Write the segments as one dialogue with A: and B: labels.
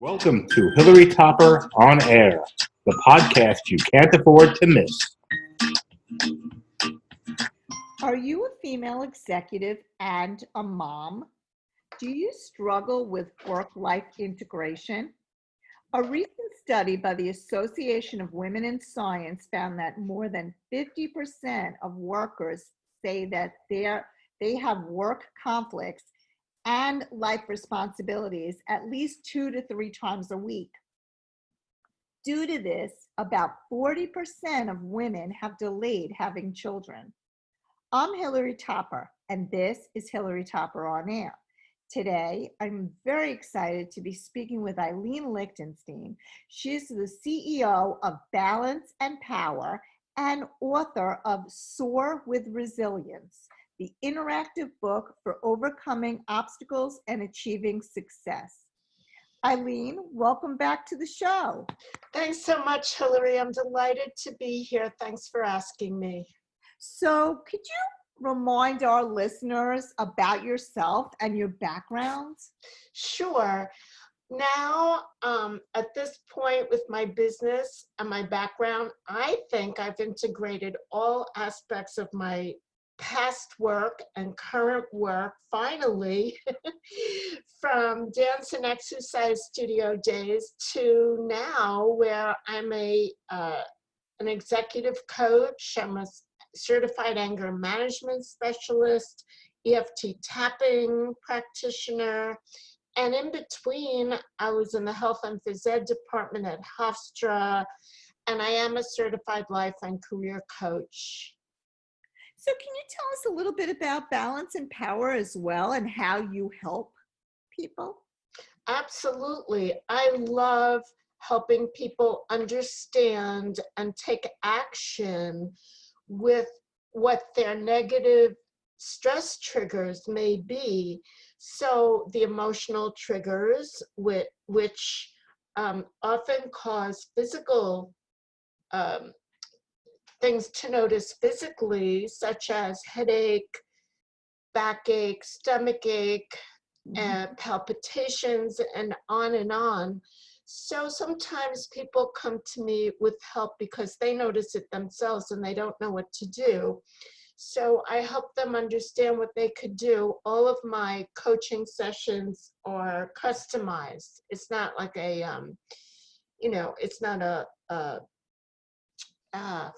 A: Welcome to Hilary Topper On Air, the podcast you can't afford to miss.
B: Are you a female executive and a mom? Do you struggle with work-life integration? A recent study by the Association of Women in Science found that more than 50% of workers say that they have work conflicts and life responsibilities at least 2 to 3 times a week. Due to this, about 40% of women have delayed having children. I'm Hilary Topper, and this is Hilary Topper On Air. Today, I'm very excited to be speaking with Eileen Lichtenstein. She's the CEO of Balance and Power and author of SOAR with Resilience, the interactive book for overcoming obstacles and achieving success. Eileen, welcome back to the show.
C: Thanks so much, Hilary. I'm delighted to be here. Thanks for asking me.
B: So could you remind our listeners about yourself and your background?
C: Sure. Now, at this point with my business and my background, I think I've integrated all aspects of my past work and current work, finally, from dance and exercise studio days to now where I'm an executive coach. I'm a certified anger management specialist, EFT tapping practitioner, and in between, I was in the health and phys ed department at Hofstra, and I am a certified life and career coach.
B: So can you tell us a little bit about Balance and Power as well and how you help people?
C: Absolutely. I love helping people understand and take action with what their negative stress triggers may be. So the emotional triggers, which often cause physical things to notice physically, such as headache, backache, stomachache, palpitations, and on and on. So sometimes people come to me with help because they notice it themselves and they don't know what to do. So I help them understand what they could do. All of my coaching sessions are customized. It's not like it's not a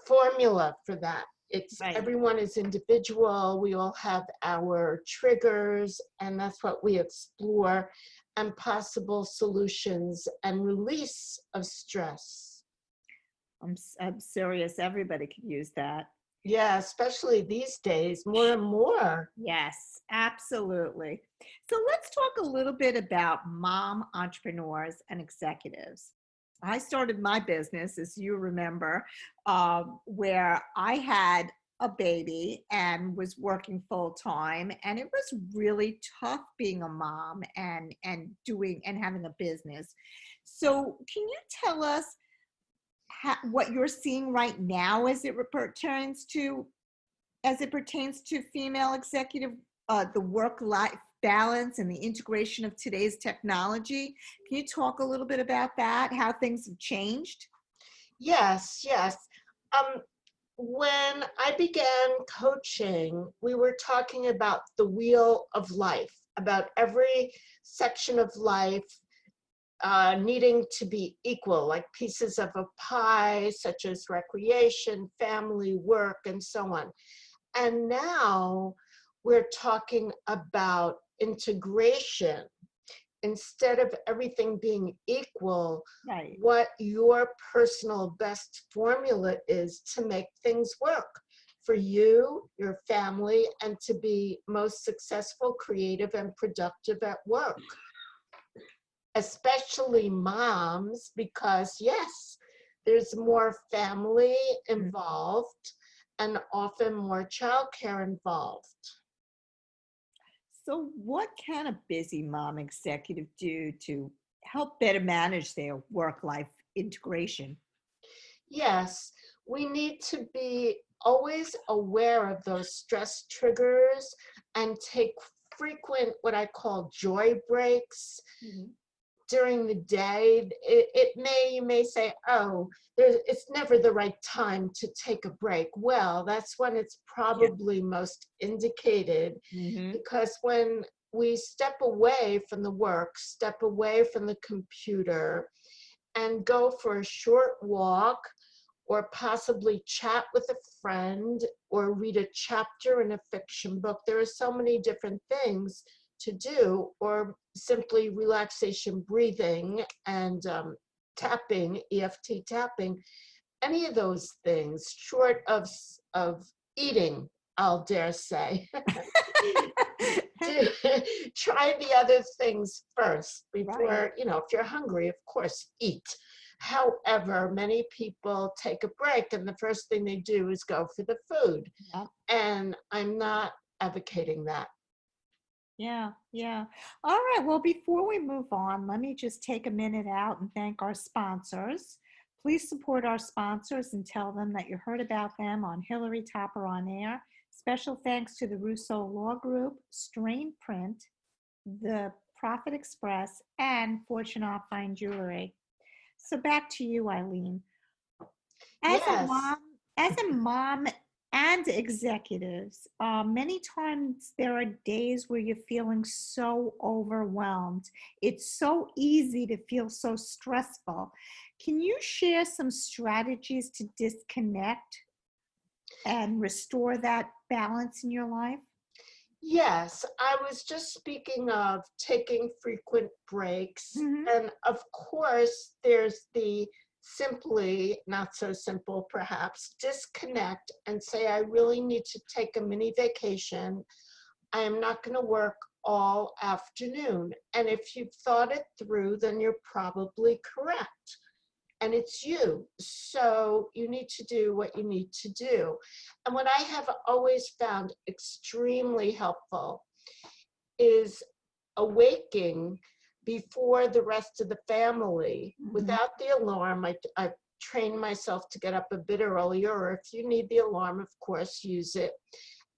C: formula for that. It's right. Everyone is individual. We all have our triggers, and that's what we explore, and possible solutions and release of stress.
B: I'm serious. Everybody could use that.
C: Yeah, especially these days, more and more.
B: Yes, absolutely. So let's talk a little bit about mom entrepreneurs and executives. I started my business, as you remember, where I had a baby and was working full time, and it was really tough being a mom and having a business. So, can you tell us what you're seeing right now as it pertains to female executive, the work-life balance and the integration of today's technology? Can you talk a little bit about that, how things have changed?
C: Yes. When I began coaching, we were talking about the wheel of life, about every section of life needing to be equal, like pieces of a pie, such as recreation, family, work, and so on. And now we're talking about integration. Instead of everything being equal, right, what your personal best formula is to make things work for you, your family, and to be most successful, creative, and productive at work. Especially moms, because yes, there's more family involved and often more childcare involved.
B: So what can a busy mom executive do to help better manage their work-life integration?
C: Yes, we need to be always aware of those stress triggers and take frequent, what I call joy breaks, during the day, you may say, oh, it's never the right time to take a break. Well, that's when it's probably most indicated, because when we step away from the work, step away from the computer, and go for a short walk, or possibly chat with a friend, or read a chapter in a fiction book. There are so many different things to do, or simply relaxation breathing and tapping, EFT tapping, any of those things, short of eating, I'll dare say. Try the other things first before, if you're hungry, of course, eat. However, many people take a break and the first thing they do is go for the food. And I'm not advocating that.
B: Yeah. All right. Well, before we move on, let me just take a minute out and thank our sponsors. Please support our sponsors and tell them that you heard about them on Hilary Topper On Air. Special thanks to the Russo Law Group, Strain Print, the Profit Express, and Fortune Fine Jewelry. So back to you, Eileen. As a mom and executives, many times there are days where you're feeling so overwhelmed. It's so easy to feel so stressful. Can you share some strategies to disconnect and restore that balance in your life?
C: Yes, I was just speaking of taking frequent breaks. And of course, there's the simply, not so simple perhaps, disconnect and say, I really need to take a mini vacation. I am not going to work all afternoon. And if you've thought it through, then you're probably correct. And it's you. So you need to do what you need to do. And what I have always found extremely helpful is awaking before the rest of the family without the alarm. I trained myself to get up a bit earlier, or if you need the alarm, of course, use it.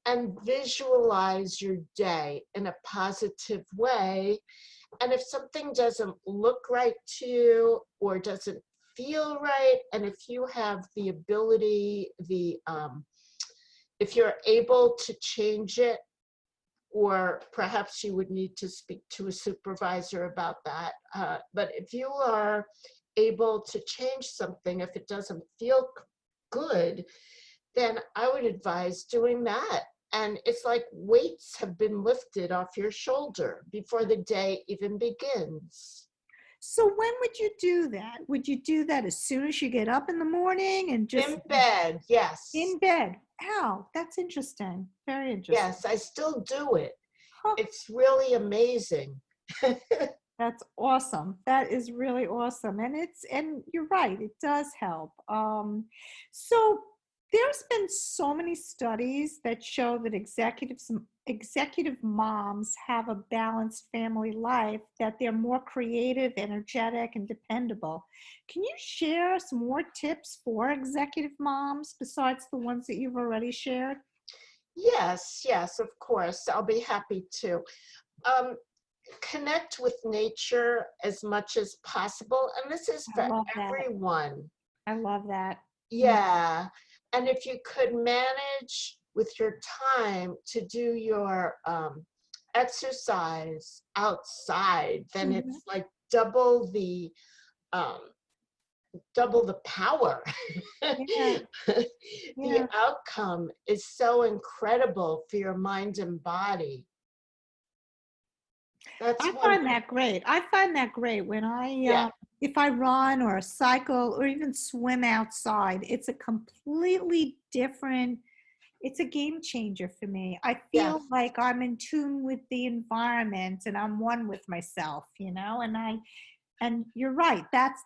C: And visualize your day in a positive way. And if something doesn't look right to you or doesn't feel right, and if you have the ability, if you're able to change it, or perhaps you would need to speak to a supervisor about that. But if you are able to change something, if it doesn't feel good, then I would advise doing that. And it's like weights have been lifted off your shoulder before the day even begins.
B: So when would you do that? Would you do that as soon as you get up in the morning and just
C: in bed? Yes.
B: In bed. Wow, that's interesting. Very interesting.
C: Yes, I still do it. It's really amazing.
B: That's awesome. That is really awesome. And you're right, it does help. So there's been so many studies that show that executive moms have a balanced family life, that they're more creative, energetic, and dependable. Can you share some more tips for executive moms besides the ones that you've already shared?
C: Yes, of course. I'll be happy to. Connect with nature as much as possible. And this is for everyone.
B: I love that.
C: Yeah. And if you could manage with your time to do your exercise outside, then it's like double the power. The outcome is so incredible for your mind and body.
B: I find that great. I find that great when if I run or cycle or even swim outside, it's a completely different, it's a game changer for me. I feel like I'm in tune with the environment and I'm one with myself, and you're right. That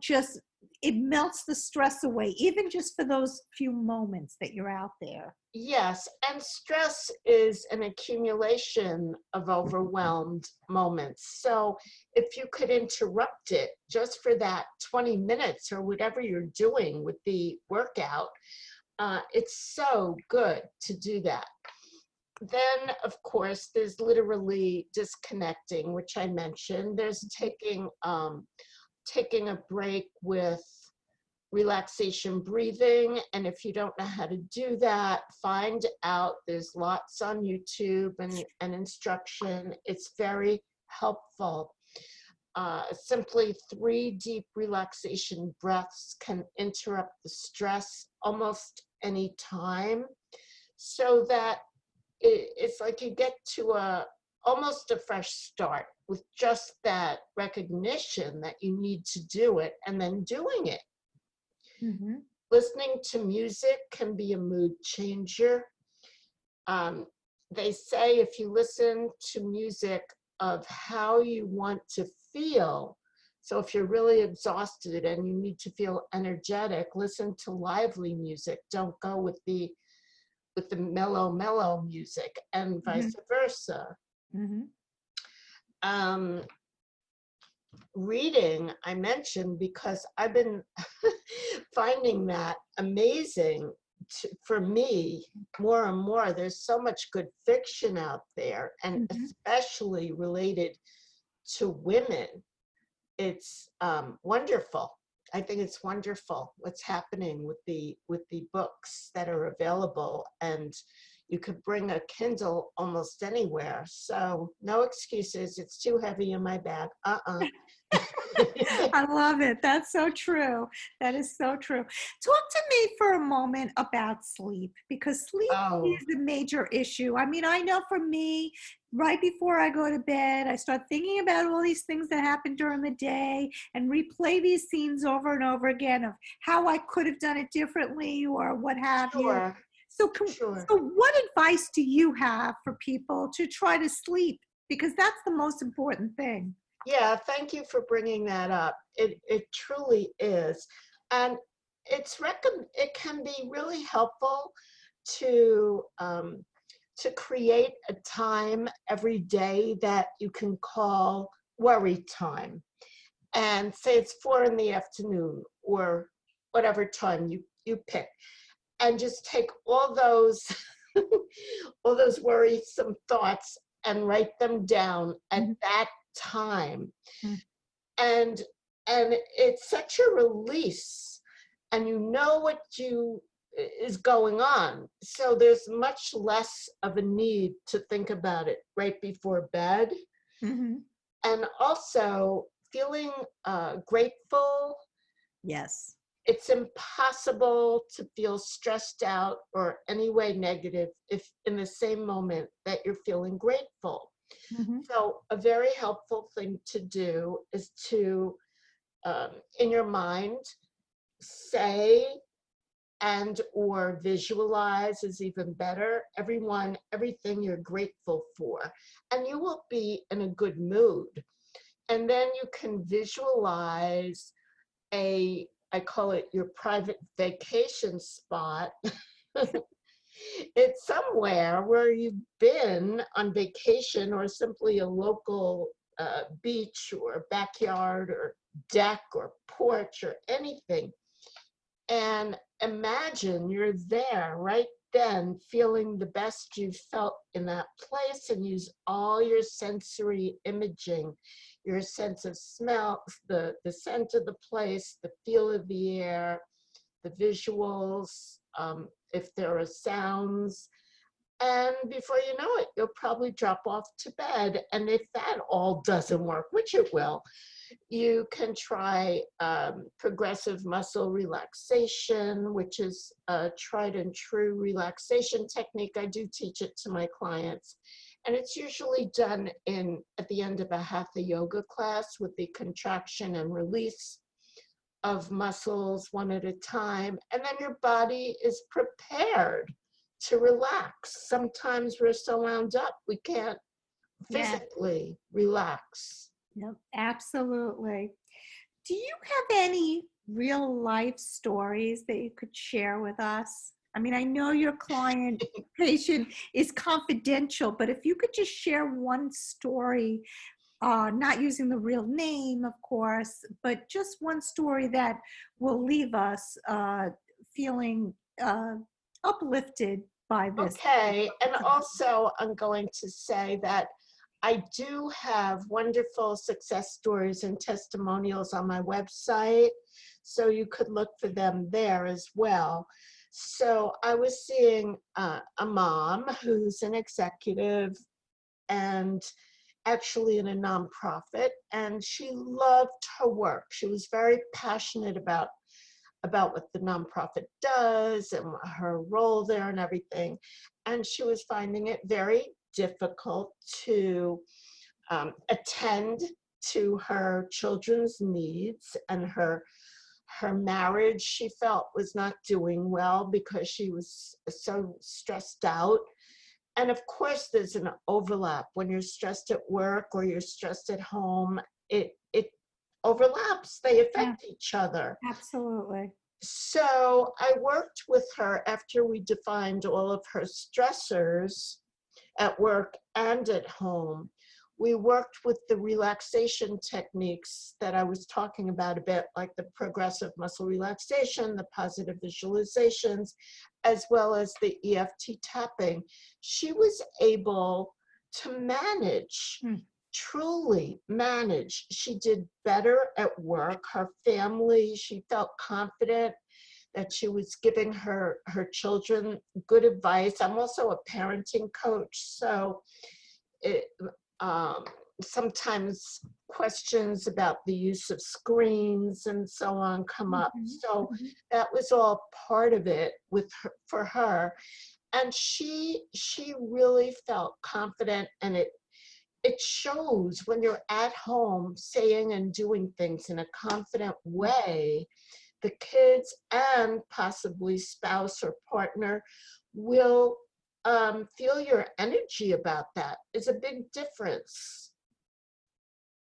B: just, it melts the stress away, even just for those few moments that you're out there.
C: Yes, and stress is an accumulation of overwhelmed moments. So if you could interrupt it just for that 20 minutes or whatever you're doing with the workout, it's so good to do that. then, of course, there's literally disconnecting, which I mentioned. There's taking a break with relaxation breathing. And if you don't know how to do that, find out. There's lots on YouTube and instruction. It's very helpful. Simply 3 deep relaxation breaths can interrupt the stress almost any time, so that it's like you get to almost a fresh start with just that recognition that you need to do it and then doing it.
B: Mm-hmm.
C: Listening to music can be a mood changer. They say if you listen to music of how you want to feel, so if you're really exhausted and you need to feel energetic, listen to lively music. Don't go with the mellow music, and vice versa.
B: Mm-hmm.
C: Reading, I mentioned, because I've been finding that amazing for me more and more. There's so much good fiction out there, and especially related to women. It's wonderful. I think it's wonderful what's happening with the books that are available, and you could bring a Kindle almost anywhere. So no excuses. It's too heavy in my bag.
B: I love it. That's so true. That is so true. Talk to me for a moment about sleep, because sleep is a major issue. I mean, I know for me, right before I go to bed, I start thinking about all these things that happened during the day and replay these scenes over and over again of how I could have done it differently or what have you. So, so what advice do you have for people to try to sleep? Because that's the most important thing.
C: Yeah, thank you for bringing that up. It truly is. And it can be really helpful to create a time every day that you can call worry time. And say it's 4 p.m. or whatever time you pick. And just take all those all those worrisome thoughts and write them down at that time. And it's such a release, and you know what is going on, so there's much less of a need to think about it right before bed. And also feeling grateful.
B: Yes.
C: It's impossible to feel stressed out or any way negative if in the same moment that you're feeling grateful. So a very helpful thing to do is to, in your mind, say and or visualize is even better, everything you're grateful for, and you will be in a good mood. And then you can visualize I call it your private vacation spot. It's somewhere where you've been on vacation, or simply a local beach or backyard or deck or porch or anything. And imagine you're there right then, feeling the best you've felt in that place, and use all your sensory imaging, your sense of smell, the scent of the place, the feel of the air, the visuals, if there are sounds. And before you know it, you'll probably drop off to bed. And if that all doesn't work, which it will, you can try progressive muscle relaxation, which is a tried and true relaxation technique. I do teach it to my clients. And it's usually done at the end of a hatha yoga class, with the contraction and release of muscles one at a time. And then your body is prepared to relax. Sometimes we're so wound up, we can't physically relax.
B: Yep, absolutely. Do you have any real life stories that you could share with us? I mean, I know your client patient is confidential, but if you could just share one story, not using the real name, of course, but just one story that will leave us feeling uplifted by this.
C: Okay, and also I'm going to say that I do have wonderful success stories and testimonials on my website, so you could look for them there as well. So I was seeing a mom who's an executive and actually in a nonprofit, and she loved her work. She was very passionate about what the nonprofit does and her role there and everything. And she was finding it very difficult to attend to her children's needs, and her marriage, she felt, was not doing well because she was so stressed out. And of course, there's an overlap when you're stressed at work or you're stressed at home. It overlaps. They affect each other.
B: Absolutely.
C: So I worked with her after we defined all of her stressors at work and at home. We worked with the relaxation techniques that I was talking about a bit, like the progressive muscle relaxation, the positive visualizations, as well as the EFT tapping. She was able to manage, truly manage. She did better at work. Her family, she felt confident that she was giving her children good advice. I'm also a parenting coach, so sometimes questions about the use of screens and so on come up. So that was all part of it for her. And she really felt confident, and it shows when you're at home saying and doing things in a confident way. The kids and possibly spouse or partner will feel your energy about that. It's a big difference.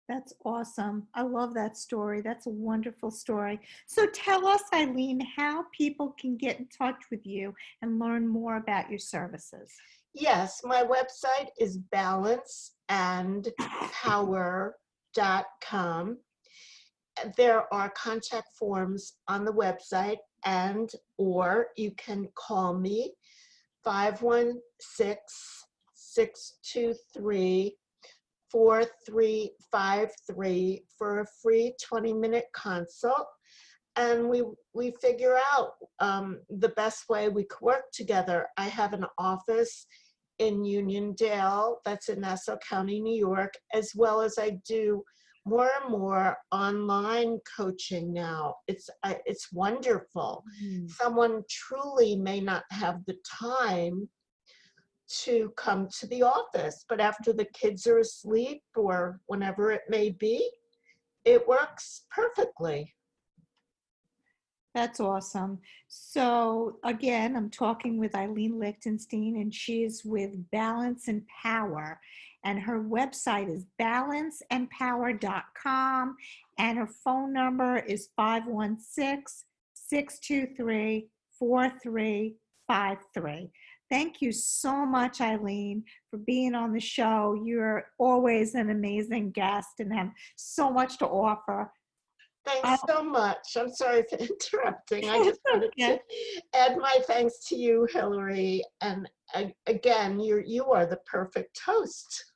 B: That's awesome. I love that story. That's a wonderful story. So tell us, Eileen, how people can get in touch with you and learn more about your services.
C: Yes, my website is balanceandpower.com. There are contact forms on the website, or you can call me 516-623-4353 for a free 20-minute consult, and we figure out the best way we could work together. I have an office in Uniondale, that's in Nassau County, New York, as well as I do more and more online coaching now. It's wonderful. Someone truly may not have the time to come to the office, but after the kids are asleep or whenever it may be, it works perfectly.
B: That's awesome. So again, I'm talking with Eileen Lichtenstein, and she's with Balance and Power. And her website is balanceandpower.com. And her phone number is 516-623-4353. Thank you so much, Eileen, for being on the show. You're always an amazing guest and have so much to offer.
C: Thanks so much. I'm sorry for interrupting. I just wanted to add my thanks to you, Hilary. And again, you are the perfect host.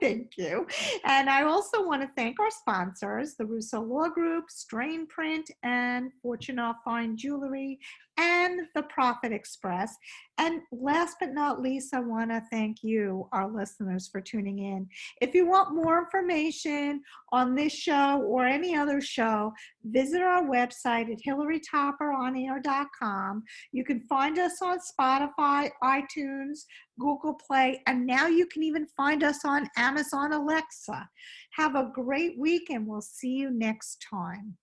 B: Thank you. And I also want to thank our sponsors, the Russo Law Group, Strain Print, and Fortune Fine Jewelry, and the Profit Express. And last but not least, I want to thank you, our listeners, for tuning in. If you want more information on this show or any other show, visit our website at hilarytopperonair.com. You can find us on Spotify, iTunes, Google Play, and now you can even find us on Amazon Alexa. Have a great week, and we'll see you next time.